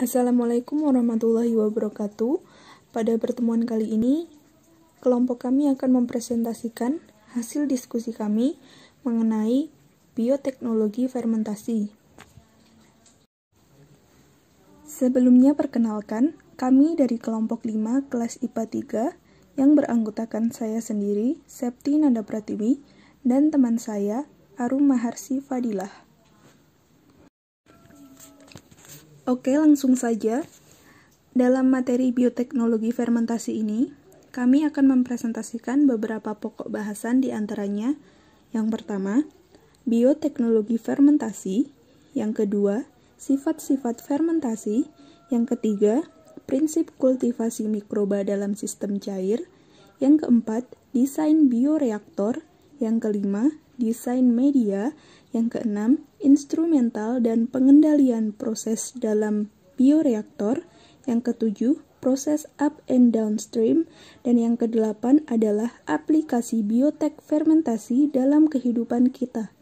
Assalamualaikum warahmatullahi wabarakatuh. Pada pertemuan kali ini, kelompok kami akan mempresentasikan hasil diskusi kami mengenai bioteknologi fermentasi. Sebelumnya perkenalkan, kami dari kelompok 5 kelas IPA 3 yang beranggotakan saya sendiri, Septi Nanda Pratiwi, dan teman saya, Arum Maharsi Fadilah. Oke, langsung saja. Dalam materi bioteknologi fermentasi ini, kami akan mempresentasikan beberapa pokok bahasan di antaranya. Yang pertama, bioteknologi fermentasi. Yang kedua, sifat-sifat fermentasi. Yang ketiga, prinsip kultivasi mikroba dalam sistem cair. Yang keempat, desain bioreaktor. Yang kelima, desain media. Yang keenam, instrumental dan pengendalian proses dalam bioreaktor. Yang ketujuh, proses up and downstream. Dan yang kedelapan adalah aplikasi biotek fermentasi dalam kehidupan kita.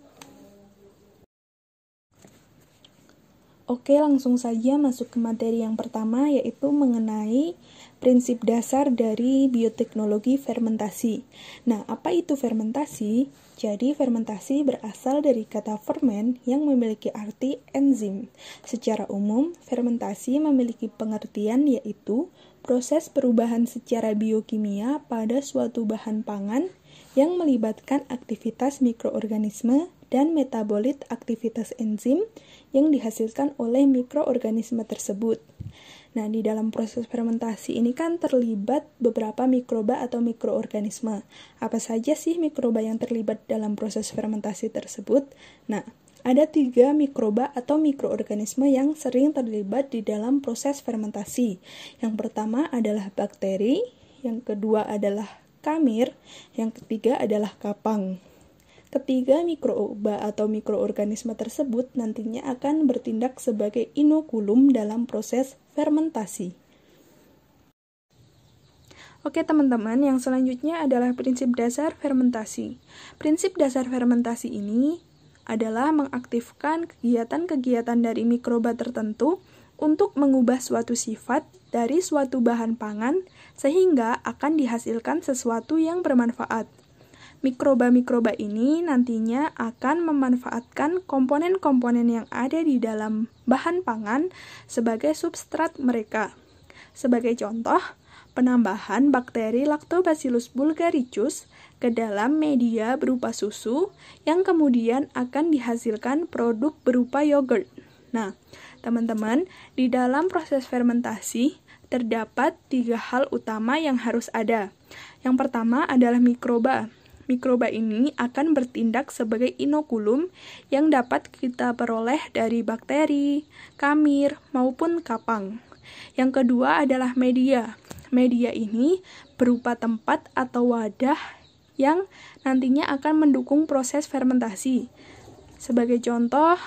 Oke, langsung saja masuk ke materi yang pertama, yaitu mengenai prinsip dasar dari bioteknologi fermentasi. Nah, apa itu fermentasi? Jadi, fermentasi berasal dari kata ferment yang memiliki arti enzim. Secara umum, fermentasi memiliki pengertian yaitu proses perubahan secara biokimia pada suatu bahan pangan yang melibatkan aktivitas mikroorganisme dan metabolit aktivitas enzim yang dihasilkan oleh mikroorganisme tersebut. Nah, di dalam proses fermentasi ini kan terlibat beberapa mikroba atau mikroorganisme. Apa saja sih mikroba yang terlibat dalam proses fermentasi tersebut? Nah, ada 3 mikroba atau mikroorganisme yang sering terlibat di dalam proses fermentasi. Yang pertama adalah bakteri, yang kedua adalah kamir, yang ketiga adalah kapang. Ketiga mikroba atau mikroorganisme tersebut nantinya akan bertindak sebagai inokulum dalam proses fermentasi. Oke teman-teman, yang selanjutnya adalah prinsip dasar fermentasi. Prinsip dasar fermentasi ini adalah mengaktifkan kegiatan-kegiatan dari mikroba tertentu untuk mengubah suatu sifat dari suatu bahan pangan sehingga akan dihasilkan sesuatu yang bermanfaat. Mikroba-mikroba ini nantinya akan memanfaatkan komponen-komponen yang ada di dalam bahan pangan sebagai substrat mereka. Sebagai contoh, penambahan bakteri Lactobacillus bulgaricus ke dalam media berupa susu yang kemudian akan dihasilkan produk berupa yogurt. Nah, teman-teman, di dalam proses fermentasi terdapat 3 hal utama yang harus ada. Yang pertama adalah mikroba. Mikroba ini akan bertindak sebagai inokulum yang dapat kita peroleh dari bakteri, kamir, maupun kapang. Yang kedua adalah media. Media ini berupa tempat atau wadah yang nantinya akan mendukung proses fermentasi. Sebagai contoh,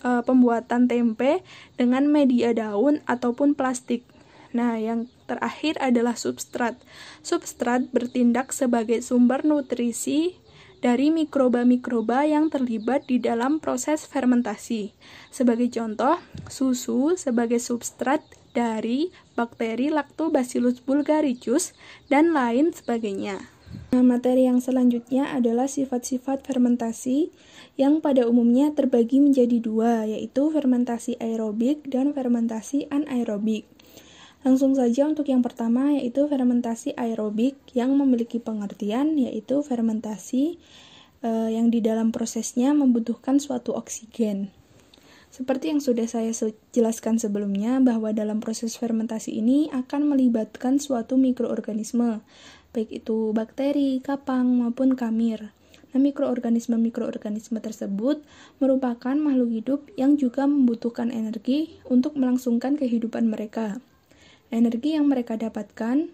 pembuatan tempe dengan media daun ataupun plastik. Nah, yang terakhir adalah substrat. Substrat bertindak sebagai sumber nutrisi dari mikroba-mikroba yang terlibat di dalam proses fermentasi. Sebagai contoh, susu sebagai substrat dari bakteri Lactobacillus bulgaricus dan lain sebagainya. Nah, materi yang selanjutnya adalah sifat-sifat fermentasi yang pada umumnya terbagi menjadi 2, yaitu fermentasi aerobik dan fermentasi anaerobik. Langsung saja untuk yang pertama, yaitu fermentasi aerobik yang memiliki pengertian yaitu fermentasi yang di dalam prosesnya membutuhkan suatu oksigen. Seperti yang sudah saya jelaskan sebelumnya, bahwa dalam proses fermentasi ini akan melibatkan suatu mikroorganisme, baik itu bakteri, kapang, maupun kamir. Nah, mikroorganisme-mikroorganisme tersebut merupakan makhluk hidup yang juga membutuhkan energi untuk melangsungkan kehidupan mereka. Energi yang mereka dapatkan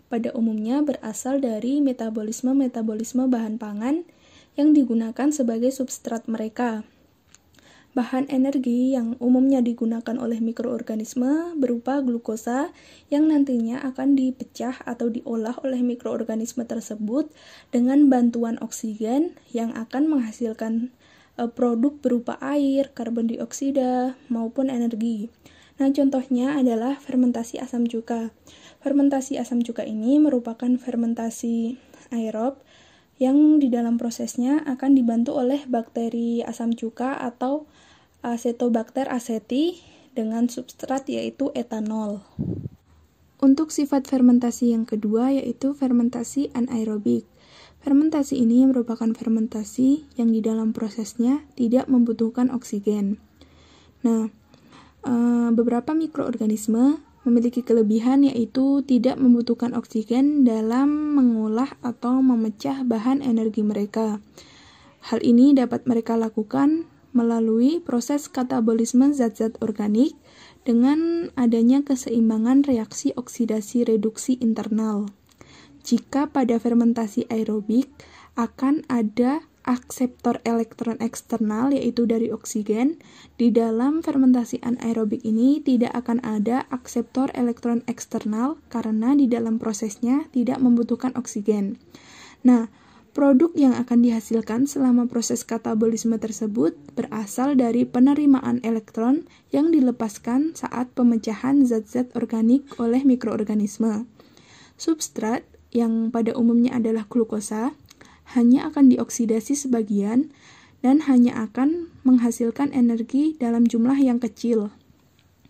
pada umumnya berasal dari metabolisme bahan pangan yang digunakan sebagai substrat mereka. Bahan energi yang umumnya digunakan oleh mikroorganisme berupa glukosa yang nantinya akan dipecah atau diolah oleh mikroorganisme tersebut dengan bantuan oksigen yang akan menghasilkan produk berupa air, karbon dioksida, maupun energi. Nah, contohnya adalah fermentasi asam cuka. Fermentasi asam cuka ini merupakan fermentasi aerob yang di dalam prosesnya akan dibantu oleh bakteri asam cuka atau Acetobacter aceti dengan substrat yaitu etanol. Untuk sifat fermentasi yang kedua yaitu fermentasi anaerobik. Fermentasi ini merupakan fermentasi yang di dalam prosesnya tidak membutuhkan oksigen. Nah, beberapa mikroorganisme memiliki kelebihan yaitu tidak membutuhkan oksigen dalam mengolah atau memecah bahan energi mereka. Hal ini dapat mereka lakukan melalui proses katabolisme zat-zat organik dengan adanya keseimbangan reaksi oksidasi reduksi internal. Jika pada fermentasi aerobik akan ada akseptor elektron eksternal yaitu dari oksigen, di dalam fermentasi anaerobik ini tidak akan ada akseptor elektron eksternal karena di dalam prosesnya tidak membutuhkan oksigen. Nah, produk yang akan dihasilkan selama proses katabolisme tersebut berasal dari penerimaan elektron yang dilepaskan saat pemecahan zat-zat organik oleh mikroorganisme. Substrat yang pada umumnya adalah glukosa hanya akan dioksidasi sebagian dan hanya akan menghasilkan energi dalam jumlah yang kecil.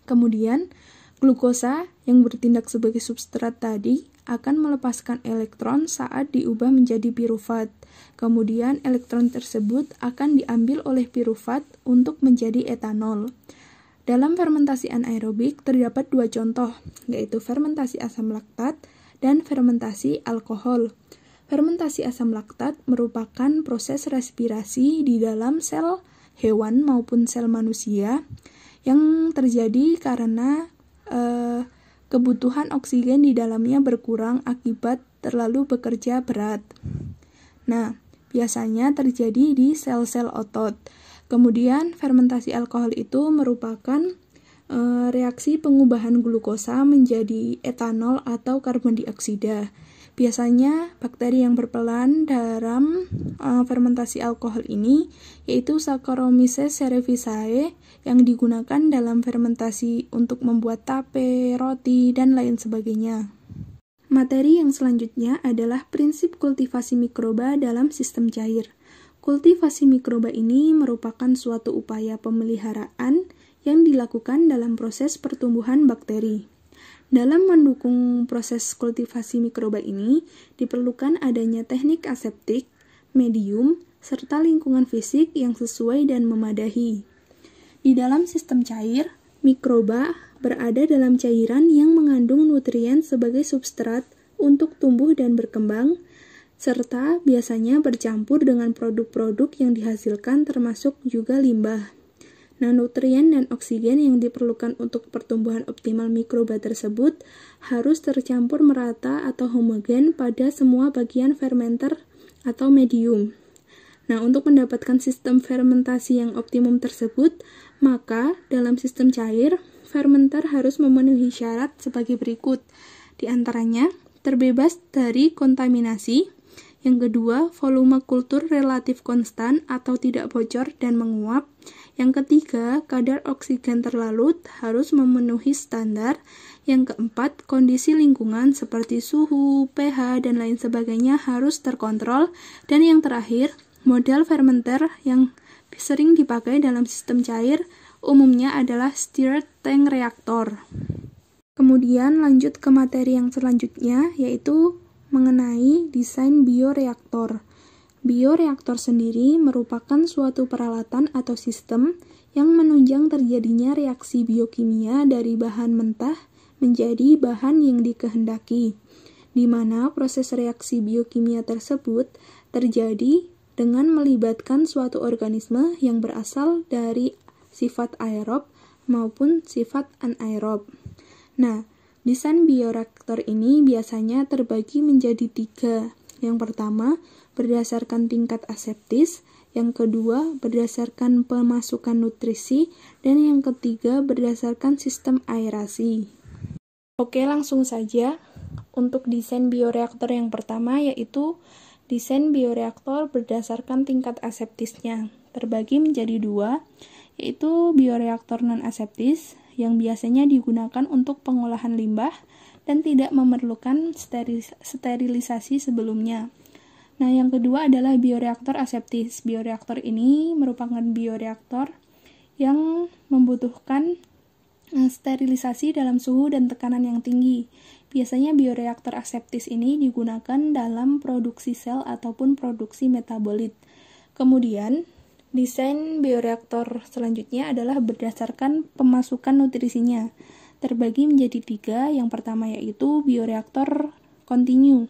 Kemudian, glukosa yang bertindak sebagai substrat tadi akan melepaskan elektron saat diubah menjadi pirufat. Kemudian, elektron tersebut akan diambil oleh pirufat untuk menjadi etanol. Dalam fermentasi anaerobik terdapat dua contoh, yaitu fermentasi asam laktat dan fermentasi alkohol. Fermentasi asam laktat merupakan proses respirasi di dalam sel hewan maupun sel manusia yang terjadi karena kebutuhan oksigen di dalamnya berkurang akibat terlalu bekerja berat. Nah, biasanya terjadi di sel-sel otot. Kemudian, fermentasi alkohol itu merupakan reaksi pengubahan glukosa menjadi etanol atau karbon dioksida. Biasanya bakteri yang berperan dalam fermentasi alkohol ini yaitu Saccharomyces cerevisiae yang digunakan dalam fermentasi untuk membuat tape, roti, dan lain sebagainya. Materi yang selanjutnya adalah prinsip kultivasi mikroba dalam sistem cair. Kultivasi mikroba ini merupakan suatu upaya pemeliharaan yang dilakukan dalam proses pertumbuhan bakteri. Dalam mendukung proses kultivasi mikroba ini, diperlukan adanya teknik aseptik, medium, serta lingkungan fisik yang sesuai dan memadahi. Di dalam sistem cair, mikroba berada dalam cairan yang mengandung nutrien sebagai substrat untuk tumbuh dan berkembang, serta biasanya bercampur dengan produk-produk yang dihasilkan termasuk juga limbah. Nah, nutrien dan oksigen yang diperlukan untuk pertumbuhan optimal mikroba tersebut harus tercampur merata atau homogen pada semua bagian fermenter atau medium. Nah, untuk mendapatkan sistem fermentasi yang optimum tersebut, maka dalam sistem cair, fermenter harus memenuhi syarat sebagai berikut. Di antaranya, terbebas dari kontaminasi. Yang kedua, volume kultur relatif konstan atau tidak bocor dan menguap. Yang ketiga, kadar oksigen terlarut harus memenuhi standar. Yang keempat, kondisi lingkungan seperti suhu, pH, dan lain sebagainya harus terkontrol. Dan yang terakhir, model fermenter yang sering dipakai dalam sistem cair umumnya adalah stirred tank reaktor. Kemudian lanjut ke materi yang selanjutnya, yaitu mengenai desain bioreaktor. Bioreaktor sendiri merupakan suatu peralatan atau sistem yang menunjang terjadinya reaksi biokimia dari bahan mentah menjadi bahan yang dikehendaki, di mana proses reaksi biokimia tersebut terjadi dengan melibatkan suatu organisme yang berasal dari sifat aerob maupun sifat anaerob. Nah, desain bioreaktor ini biasanya terbagi menjadi 3. Yang pertama, berdasarkan tingkat aseptis, yang kedua, berdasarkan pemasukan nutrisi, dan yang ketiga, berdasarkan sistem aerasi. Oke, langsung saja. Untuk desain bioreaktor yang pertama, yaitu desain bioreaktor berdasarkan tingkat aseptisnya. Terbagi menjadi 2, yaitu bioreaktor non-aseptis yang biasanya digunakan untuk pengolahan limbah dan tidak memerlukan sterilisasi sebelumnya. Nah, yang kedua adalah bioreaktor aseptis. Bioreaktor ini merupakan bioreaktor yang membutuhkan sterilisasi dalam suhu dan tekanan yang tinggi. Biasanya bioreaktor aseptis ini digunakan dalam produksi sel ataupun produksi metabolit. Kemudian, desain bioreaktor selanjutnya adalah berdasarkan pemasukan nutrisinya. Terbagi menjadi 3, yang pertama yaitu bioreaktor kontinu.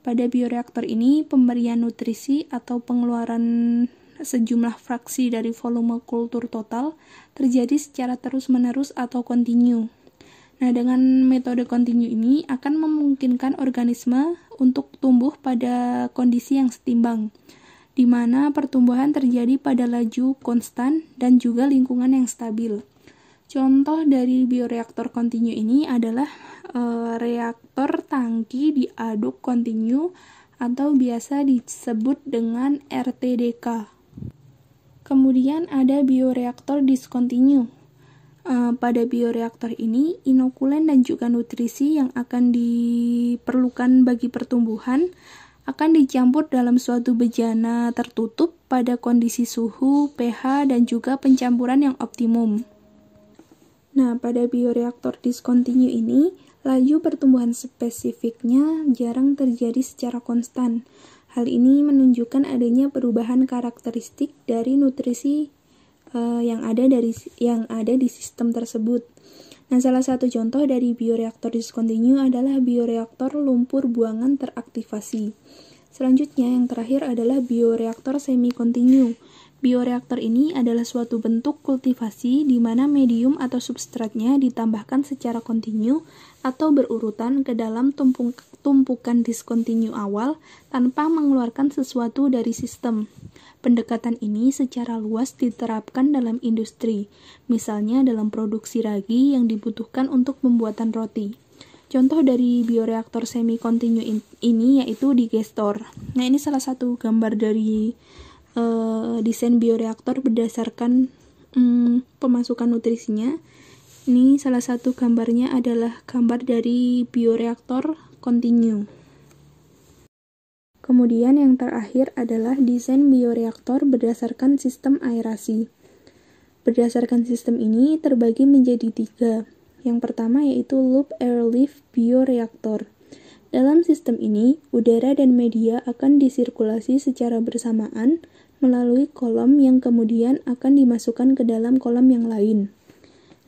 Pada bioreaktor ini, pemberian nutrisi atau pengeluaran sejumlah fraksi dari volume kultur total terjadi secara terus-menerus atau kontinu. Nah, dengan metode kontinu ini akan memungkinkan organisme untuk tumbuh pada kondisi yang setimbang, di mana pertumbuhan terjadi pada laju konstan dan juga lingkungan yang stabil. Contoh dari bioreaktor kontinu ini adalah reaktor tangki diaduk kontinu atau biasa disebut dengan RTDK. Kemudian ada bioreaktor diskontinu. Pada bioreaktor ini, inokulen dan juga nutrisi yang akan diperlukan bagi pertumbuhan akan dicampur dalam suatu bejana tertutup pada kondisi suhu, pH, dan juga pencampuran yang optimum. Nah, pada bioreaktor diskontinu ini, laju pertumbuhan spesifiknya jarang terjadi secara konstan. Hal ini menunjukkan adanya perubahan karakteristik dari nutrisi yang ada di sistem tersebut. Nah, salah satu contoh dari bioreaktor diskontinu adalah bioreaktor lumpur buangan teraktivasi. Selanjutnya, yang terakhir adalah bioreaktor semi-kontinu. Bioreaktor ini adalah suatu bentuk kultivasi di mana medium atau substratnya ditambahkan secara kontinu atau berurutan ke dalam tumpukan diskontinu awal tanpa mengeluarkan sesuatu dari sistem. Pendekatan ini secara luas diterapkan dalam industri, misalnya dalam produksi ragi yang dibutuhkan untuk pembuatan roti. Contoh dari bioreaktor semi-kontinu ini yaitu digestor. Nah, ini salah satu gambar dari desain bioreaktor berdasarkan pemasukan nutrisinya. Ini salah satu gambarnya adalah gambar dari bioreaktor kontinu. Kemudian yang terakhir adalah desain bioreaktor berdasarkan sistem aerasi. Berdasarkan sistem ini terbagi menjadi 3. Yang pertama yaitu loop airlift bioreaktor. Dalam sistem ini, udara dan media akan disirkulasi secara bersamaan melalui kolom yang kemudian akan dimasukkan ke dalam kolom yang lain.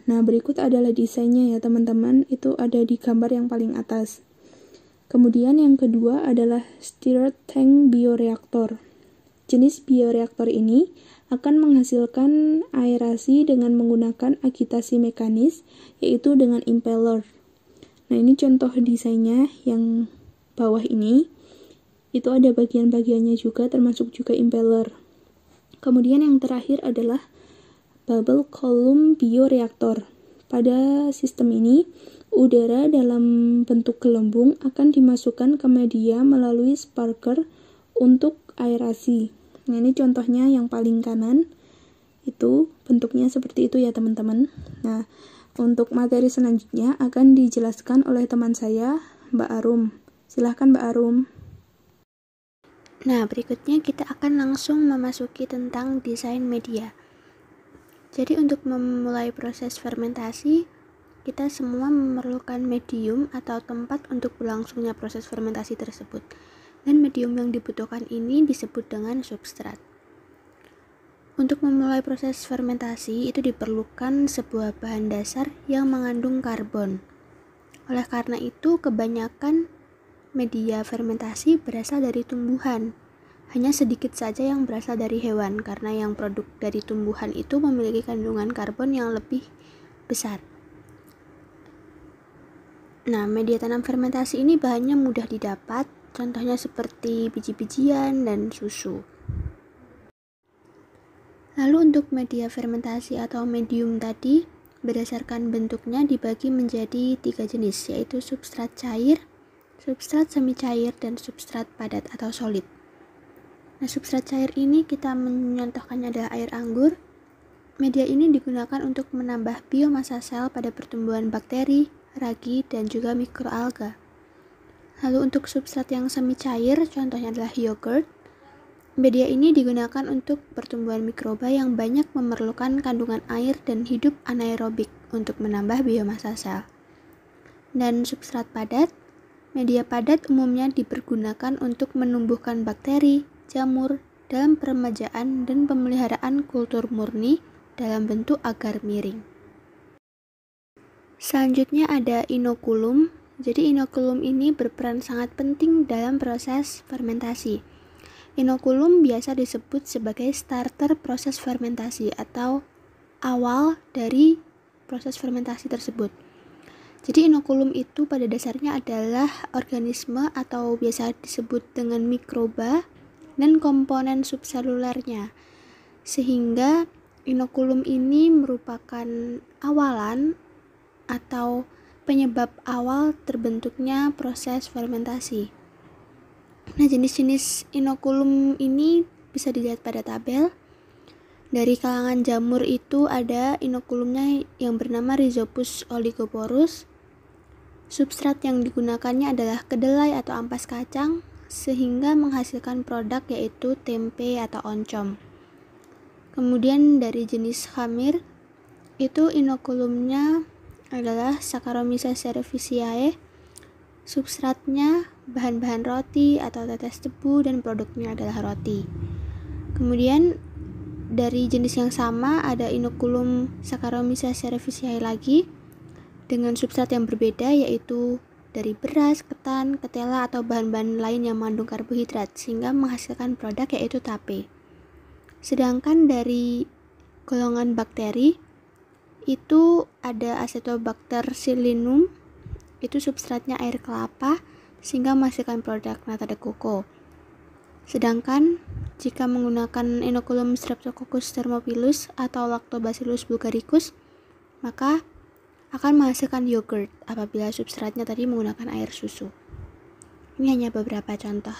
Nah, berikut adalah desainnya ya teman-teman, itu ada di gambar yang paling atas. Kemudian yang kedua adalah stirred tank bioreaktor. Jenis bioreaktor ini akan menghasilkan aerasi dengan menggunakan agitasi mekanis, yaitu dengan impeller. Nah, ini contoh desainnya yang bawah ini. Itu ada bagian-bagiannya juga, termasuk juga impeller. Kemudian yang terakhir adalah bubble column bioreaktor. Pada sistem ini, udara dalam bentuk gelembung akan dimasukkan ke media melalui sparker untuk aerasi. Nah, ini contohnya yang paling kanan. Itu bentuknya seperti itu ya teman-teman. Nah, untuk materi selanjutnya akan dijelaskan oleh teman saya, Mbak Arum. Silahkan Mbak Arum. Nah, berikutnya kita akan langsung memasuki tentang desain media. Jadi untuk memulai proses fermentasi, kita semua memerlukan medium atau tempat untuk berlangsungnya proses fermentasi tersebut. Dan medium yang dibutuhkan ini disebut dengan substrat. Untuk memulai proses fermentasi itu diperlukan sebuah bahan dasar yang mengandung karbon. Oleh karena itu, kebanyakan media fermentasi berasal dari tumbuhan. Hanya sedikit saja yang berasal dari hewan, karena yang produk dari tumbuhan itu memiliki kandungan karbon yang lebih besar. Nah, media tanam fermentasi ini bahannya mudah didapat, contohnya seperti biji-bijian dan susu. Lalu untuk media fermentasi atau medium tadi, berdasarkan bentuknya dibagi menjadi 3 jenis, yaitu substrat cair, substrat semi cair, dan substrat padat atau solid. Nah, substrat cair ini kita menyontohkannya adalah air anggur, Media ini digunakan untuk menambah biomasa sel pada pertumbuhan bakteri, ragi, dan juga mikroalga. Lalu untuk substrat yang semi cair, contohnya adalah yogurt. Media ini digunakan untuk pertumbuhan mikroba yang banyak memerlukan kandungan air dan hidup anaerobik untuk menambah biomasa sel. Dan substrat padat, media padat umumnya dipergunakan untuk menumbuhkan bakteri, jamur, dalam peremajaan dan pemeliharaan kultur murni dalam bentuk agar miring. Selanjutnya ada inokulum. Jadi inokulum ini berperan sangat penting dalam proses fermentasi. Inokulum biasa disebut sebagai starter proses fermentasi atau awal dari proses fermentasi tersebut. Jadi inokulum itu pada dasarnya adalah organisme atau biasa disebut dengan mikroba dan komponen subselulernya. Sehingga inokulum ini merupakan awalan atau penyebab awal terbentuknya proses fermentasi. Nah, jenis-jenis inokulum ini bisa dilihat pada tabel. Dari kalangan jamur itu ada inokulumnya yang bernama Rhizopus oligoporus. Substrat yang digunakannya adalah kedelai atau ampas kacang, sehingga menghasilkan produk yaitu tempe atau oncom. Kemudian dari jenis khamir, itu inokulumnya adalah Saccharomyces cerevisiae. Substratnya bahan-bahan roti atau tetes tebu dan produknya adalah roti. Kemudian dari jenis yang sama ada inokulum Saccharomyces cerevisiae lagi dengan substrat yang berbeda, yaitu dari beras, ketan, ketela atau bahan-bahan lain yang mengandung karbohidrat sehingga menghasilkan produk yaitu tape. Sedangkan dari golongan bakteri itu ada Acetobacter psyllinum, itu substratnya air kelapa sehingga menghasilkan produk nata de coco. Sedangkan jika menggunakan inokulum Streptococcus thermophilus atau Lactobacillus bulgaricus, maka akan menghasilkan yogurt apabila substratnya tadi menggunakan air susu. Ini hanya beberapa contoh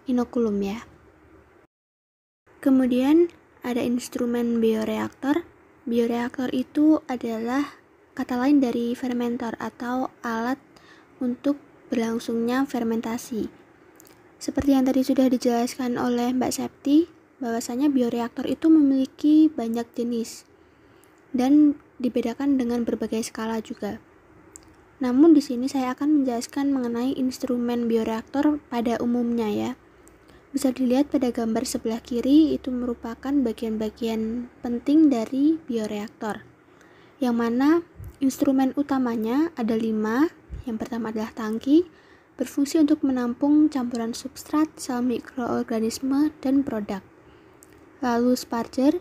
inokulum ya. Kemudian ada instrumen bioreaktor. Bioreaktor itu adalah kata lain dari fermentor atau alat untuk berlangsungnya fermentasi. Seperti yang tadi sudah dijelaskan oleh Mbak Septi, bahwasanya bioreaktor itu memiliki banyak jenis dan dibedakan dengan berbagai skala juga. Namun di sini saya akan menjelaskan mengenai instrumen bioreaktor pada umumnya ya. Bisa dilihat pada gambar sebelah kiri, itu merupakan bagian-bagian penting dari bioreaktor, yang mana instrumen utamanya ada 5. Yang pertama adalah tangki, berfungsi untuk menampung campuran substrat, sel mikroorganisme, dan produk. Lalu sparger,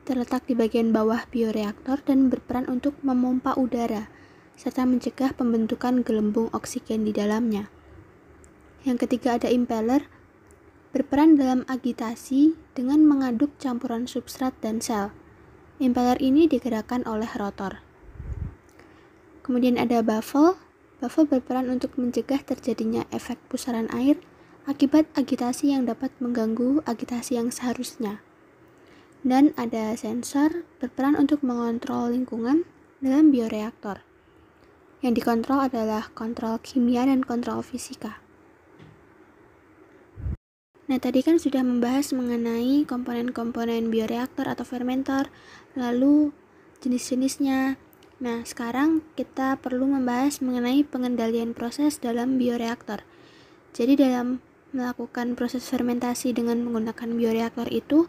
terletak di bagian bawah bioreaktor dan berperan untuk memompa udara, serta mencegah pembentukan gelembung oksigen di dalamnya. Yang ketiga ada impeller, berperan dalam agitasi dengan mengaduk campuran substrat dan sel. Impeller ini digerakkan oleh rotor. Kemudian ada baffle. Baffle berperan untuk mencegah terjadinya efek pusaran air akibat agitasi yang dapat mengganggu agitasi yang seharusnya. Dan ada sensor, berperan untuk mengontrol lingkungan dalam bioreaktor. Yang dikontrol adalah kontrol kimia dan kontrol fisika. Nah, tadi kan sudah membahas mengenai komponen-komponen bioreaktor atau fermentor, lalu jenis-jenisnya. Nah, sekarang kita perlu membahas mengenai pengendalian proses dalam bioreaktor. Jadi dalam melakukan proses fermentasi dengan menggunakan bioreaktor itu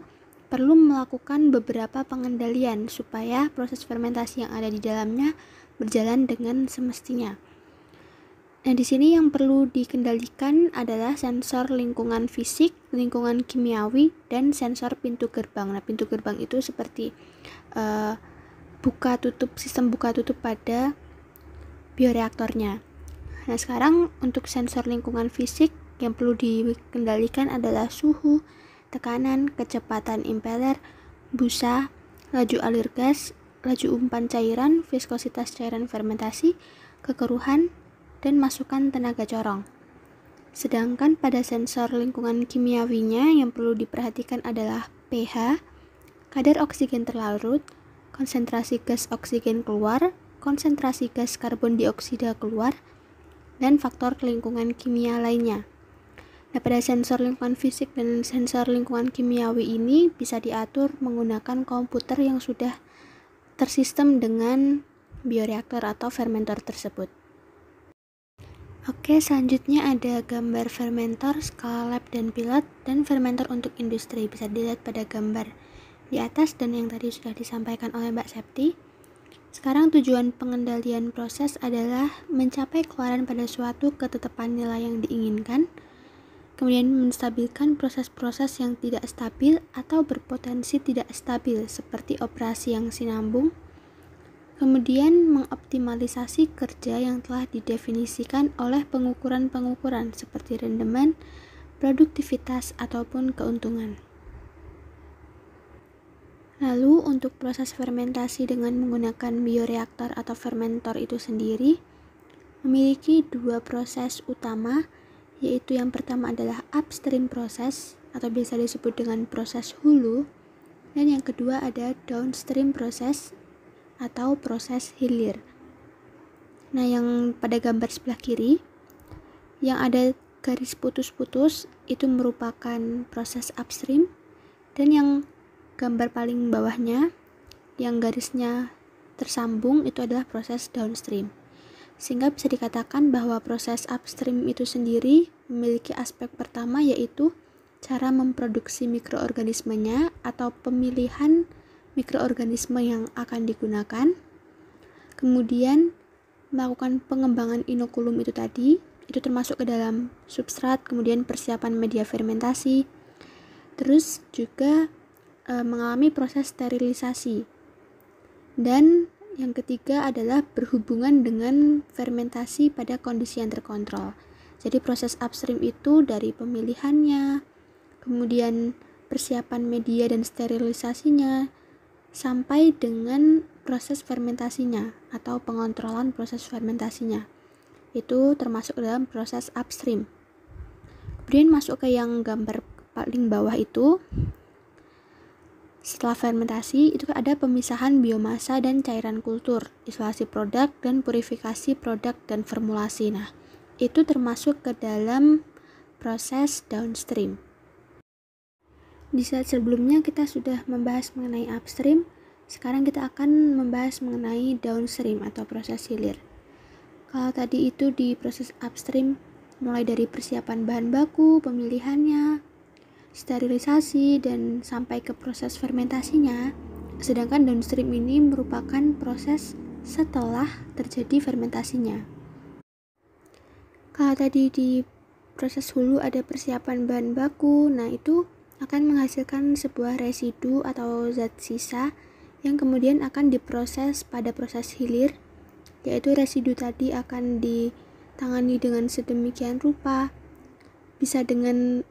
perlu melakukan beberapa pengendalian supaya proses fermentasi yang ada di dalamnya berjalan dengan semestinya. Nah, di sini yang perlu dikendalikan adalah sensor lingkungan fisik, lingkungan kimiawi, dan sensor pintu gerbang. Nah, pintu gerbang itu seperti sistem buka tutup pada bioreaktornya. Nah, sekarang untuk sensor lingkungan fisik yang perlu dikendalikan adalah suhu, tekanan, kecepatan impeller, busa, laju alir gas, laju umpan cairan, viskositas cairan fermentasi, kekeruhan, dan masukan tenaga corong. Sedangkan pada sensor lingkungan kimiawinya yang perlu diperhatikan adalah pH, kadar oksigen terlarut, konsentrasi gas oksigen keluar, konsentrasi gas karbon dioksida keluar, dan faktor lingkungan kimia lainnya. Nah, pada sensor lingkungan fisik dan sensor lingkungan kimiawi ini bisa diatur menggunakan komputer yang sudah tersistem dengan bioreaktor atau fermentor tersebut. Oke, selanjutnya ada gambar fermentor, skala lab dan pilot, dan fermentor untuk industri. Bisa dilihat pada gambar di atas dan yang tadi sudah disampaikan oleh Mbak Septi. Sekarang tujuan pengendalian proses adalah mencapai keluaran pada suatu ketetapan nilai yang diinginkan, kemudian menstabilkan proses-proses yang tidak stabil atau berpotensi tidak stabil seperti operasi yang sinambung, kemudian mengoptimalisasi kerja yang telah didefinisikan oleh pengukuran-pengukuran seperti rendeman, produktivitas, ataupun keuntungan. Lalu untuk proses fermentasi dengan menggunakan bioreaktor atau fermentor itu sendiri memiliki dua proses utama, yaitu yang pertama adalah upstream proses atau biasa disebut dengan proses hulu, dan yang kedua ada downstream proses atau proses hilir. Nah, yang pada gambar sebelah kiri yang ada garis putus-putus itu merupakan proses upstream, dan yang gambar paling bawahnya yang garisnya tersambung itu adalah proses downstream. Sehingga bisa dikatakan bahwa proses upstream itu sendiri memiliki aspek pertama, yaitu cara memproduksi mikroorganismenya atau pemilihan mikroorganisme yang akan digunakan, kemudian melakukan pengembangan inokulum itu tadi, itu termasuk ke dalam substrat, kemudian persiapan media fermentasi, terus juga mengalami proses sterilisasi, dan yang ketiga adalah berhubungan dengan fermentasi pada kondisi yang terkontrol. Jadi proses upstream itu dari pemilihannya, kemudian persiapan media dan sterilisasinya, sampai dengan proses fermentasinya atau pengontrolan proses fermentasinya. Itu termasuk dalam proses upstream. Kemudian masuk ke yang gambar paling bawah itu, setelah fermentasi itu ada pemisahan biomasa dan cairan kultur, isolasi produk, dan purifikasi produk dan formulasi. Nah, itu termasuk ke dalam proses downstream. Di saat sebelumnya kita sudah membahas mengenai upstream, sekarang kita akan membahas mengenai downstream atau proses hilir. Kalau tadi itu di proses upstream mulai dari persiapan bahan baku, pemilihannya, sterilisasi, dan sampai ke proses fermentasinya, sedangkan downstream ini merupakan proses setelah terjadi fermentasinya. Kalau tadi di proses hulu ada persiapan bahan baku, nah itu akan menghasilkan sebuah residu atau zat sisa yang kemudian akan diproses pada proses hilir, yaitu residu tadi akan ditangani dengan sedemikian rupa, bisa dengan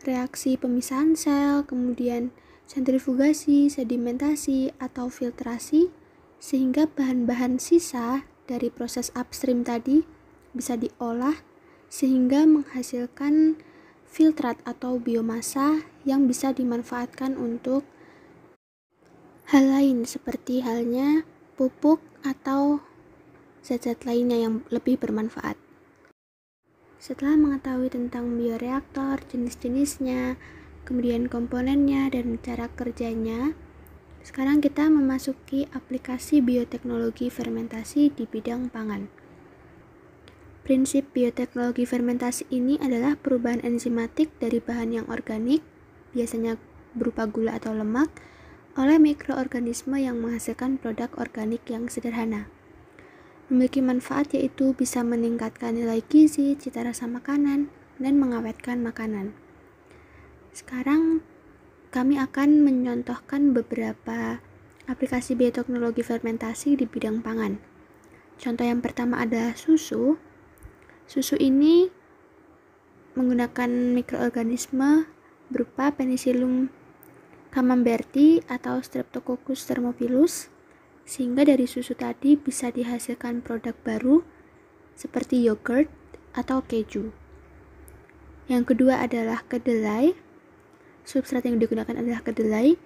reaksi pemisahan sel, kemudian sentrifugasi, sedimentasi, atau filtrasi, sehingga bahan-bahan sisa dari proses upstream tadi bisa diolah sehingga menghasilkan filtrat atau biomasa yang bisa dimanfaatkan untuk hal lain seperti halnya pupuk atau zat-zat lainnya yang lebih bermanfaat. Setelah mengetahui tentang bioreaktor, jenis-jenisnya, kemudian komponennya dan cara kerjanya, sekarang kita memasuki aplikasi bioteknologi fermentasi di bidang pangan. Prinsip bioteknologi fermentasi ini adalah perubahan enzimatik dari bahan yang organik, biasanya berupa gula atau lemak, oleh mikroorganisme yang menghasilkan produk organik yang sederhana. Memiliki manfaat yaitu bisa meningkatkan nilai gizi, cita rasa makanan, dan mengawetkan makanan. Sekarang kami akan menyontohkan beberapa aplikasi bioteknologi fermentasi di bidang pangan. Contoh yang pertama adalah susu. Susu ini menggunakan mikroorganisme berupa Penicillium camemberti atau Streptococcus thermophilus, sehingga dari susu tadi bisa dihasilkan produk baru seperti yogurt atau keju. Yang kedua adalah kedelai. Substrat yang digunakan adalah kedelai.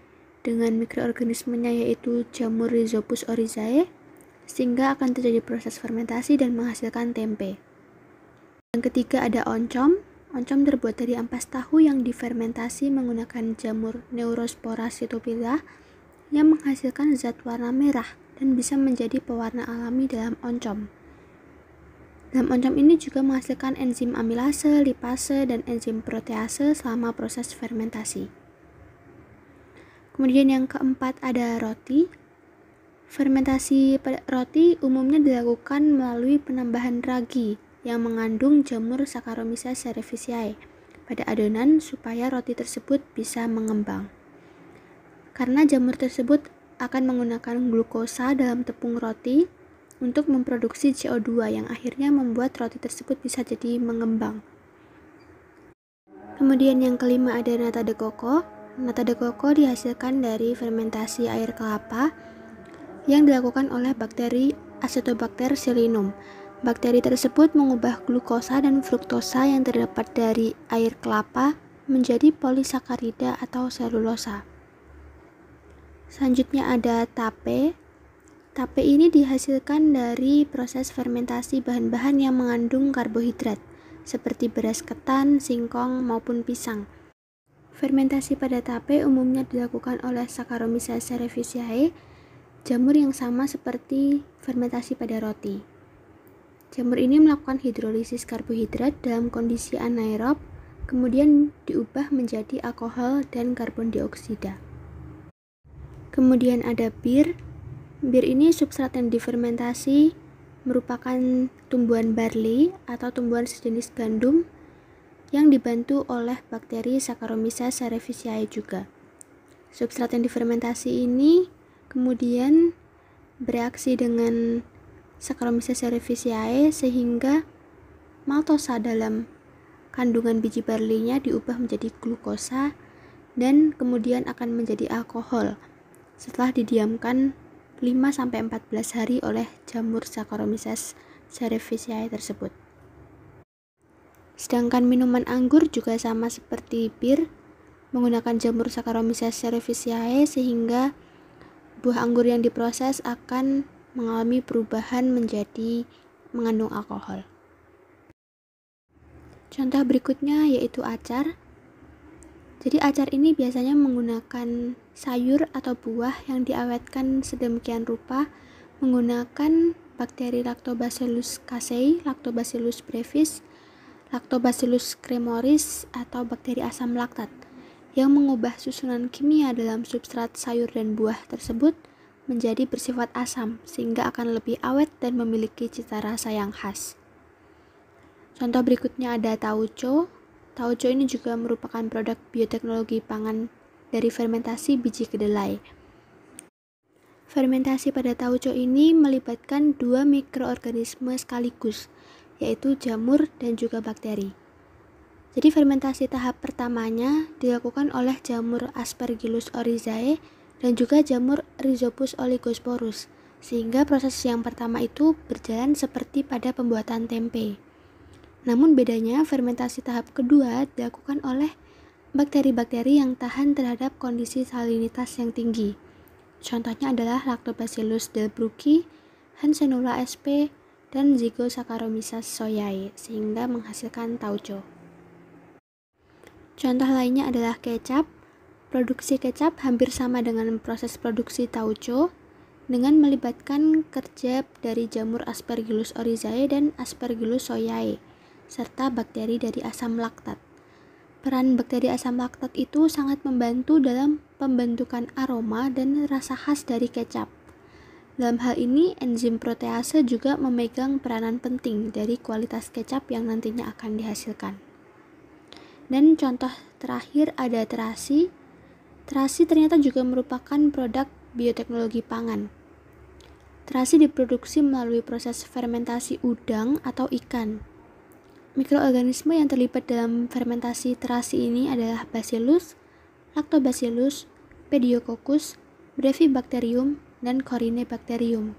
dengan mikroorganismenya yaitu jamur Rhizopus oryzae, sehingga akan terjadi proses fermentasi dan menghasilkan tempe. Yang ketiga ada oncom. Oncom terbuat dari ampas tahu yang difermentasi menggunakan jamur Neurospora cytophylla yang menghasilkan zat warna merah dan bisa menjadi pewarna alami dalam oncom. Dalam oncom ini juga menghasilkan enzim amilase, lipase, dan enzim protease selama proses fermentasi. Kemudian yang keempat ada roti. Fermentasi roti umumnya dilakukan melalui penambahan ragi yang mengandung jamur Saccharomyces cerevisiae pada adonan supaya roti tersebut bisa mengembang. Karena jamur tersebut akan menggunakan glukosa dalam tepung roti untuk memproduksi CO2 yang akhirnya membuat roti tersebut bisa jadi mengembang. Kemudian yang kelima ada nata de coco. Nata de coco dihasilkan dari fermentasi air kelapa yang dilakukan oleh bakteri Acetobacter pseudomonas. Bakteri tersebut mengubah glukosa dan fruktosa yang terdapat dari air kelapa menjadi polisakarida atau selulosa. Selanjutnya ada tape. Tape ini dihasilkan dari proses fermentasi bahan-bahan yang mengandung karbohidrat, seperti beras ketan, singkong, maupun pisang. Fermentasi pada tape umumnya dilakukan oleh Saccharomyces cerevisiae, jamur yang sama seperti fermentasi pada roti. Jamur ini melakukan hidrolisis karbohidrat dalam kondisi anaerob, kemudian diubah menjadi alkohol dan karbon dioksida. Kemudian ada bir. Bir ini substrat yang difermentasi merupakan tumbuhan barley atau tumbuhan sejenis gandum yang dibantu oleh bakteri Saccharomyces cerevisiae juga. Substrat yang difermentasi ini kemudian bereaksi dengan Saccharomyces cerevisiae sehingga maltosa dalam kandungan biji barley-nya diubah menjadi glukosa dan kemudian akan menjadi alkohol setelah didiamkan 5-14 hari oleh jamur Saccharomyces cerevisiae tersebut. Sedangkan minuman anggur juga sama seperti bir, menggunakan jamur Saccharomyces cerevisiae sehingga buah anggur yang diproses akan mengalami perubahan menjadi mengandung alkohol. Contoh berikutnya yaitu acar. Jadi acar ini biasanya menggunakan sayur atau buah yang diawetkan sedemikian rupa menggunakan bakteri Lactobacillus casei, Lactobacillus brevis, Lactobacillus cremoris atau bakteri asam laktat yang mengubah susunan kimia dalam substrat sayur dan buah tersebut menjadi bersifat asam sehingga akan lebih awet dan memiliki cita rasa yang khas. Contoh berikutnya ada tauco. Tauco ini juga merupakan produk bioteknologi pangan dari fermentasi biji kedelai. Fermentasi pada tauco ini melibatkan 2 mikroorganisme sekaligus, yaitu jamur dan juga bakteri. Jadi fermentasi tahap pertamanya dilakukan oleh jamur Aspergillus oryzae dan juga jamur Rhizopus oligosporus, sehingga proses yang pertama itu berjalan seperti pada pembuatan tempe. Namun bedanya fermentasi tahap kedua dilakukan oleh bakteri-bakteri yang tahan terhadap kondisi salinitas yang tinggi. Contohnya adalah Lactobacillus delbrueckii, Hansenula sp, dan Zygosaccharomyces soyae, sehingga menghasilkan tauco. Contoh lainnya adalah kecap. Produksi kecap hampir sama dengan proses produksi tauco dengan melibatkan kerja dari jamur Aspergillus oryzae dan Aspergillus soyae serta bakteri dari asam laktat. Peran bakteri asam laktat itu sangat membantu dalam pembentukan aroma dan rasa khas dari kecap. Dalam hal ini, enzim protease juga memegang peranan penting dari kualitas kecap yang nantinya akan dihasilkan. Dan contoh terakhir ada terasi. Terasi ternyata juga merupakan produk bioteknologi pangan. Terasi diproduksi melalui proses fermentasi udang atau ikan. Mikroorganisme yang terlibat dalam fermentasi terasi ini adalah Bacillus, Lactobacillus, Pediococcus, Brevibacterium, dan Corynebacterium.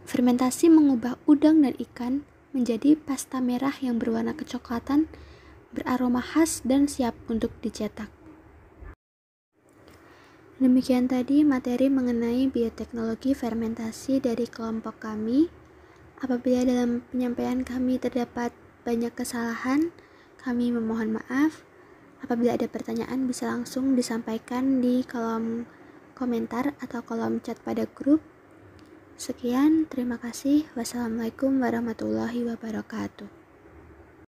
Fermentasi mengubah udang dan ikan menjadi pasta merah yang berwarna kecoklatan, beraroma khas, dan siap untuk dicetak. Demikian tadi materi mengenai bioteknologi fermentasi dari kelompok kami. Apabila dalam penyampaian kami terdapat banyak kesalahan, kami memohon maaf. Apabila ada pertanyaan bisa langsung disampaikan di kolom komentar atau kolom chat pada grup. Sekian, terima kasih. Wassalamualaikum warahmatullahi wabarakatuh.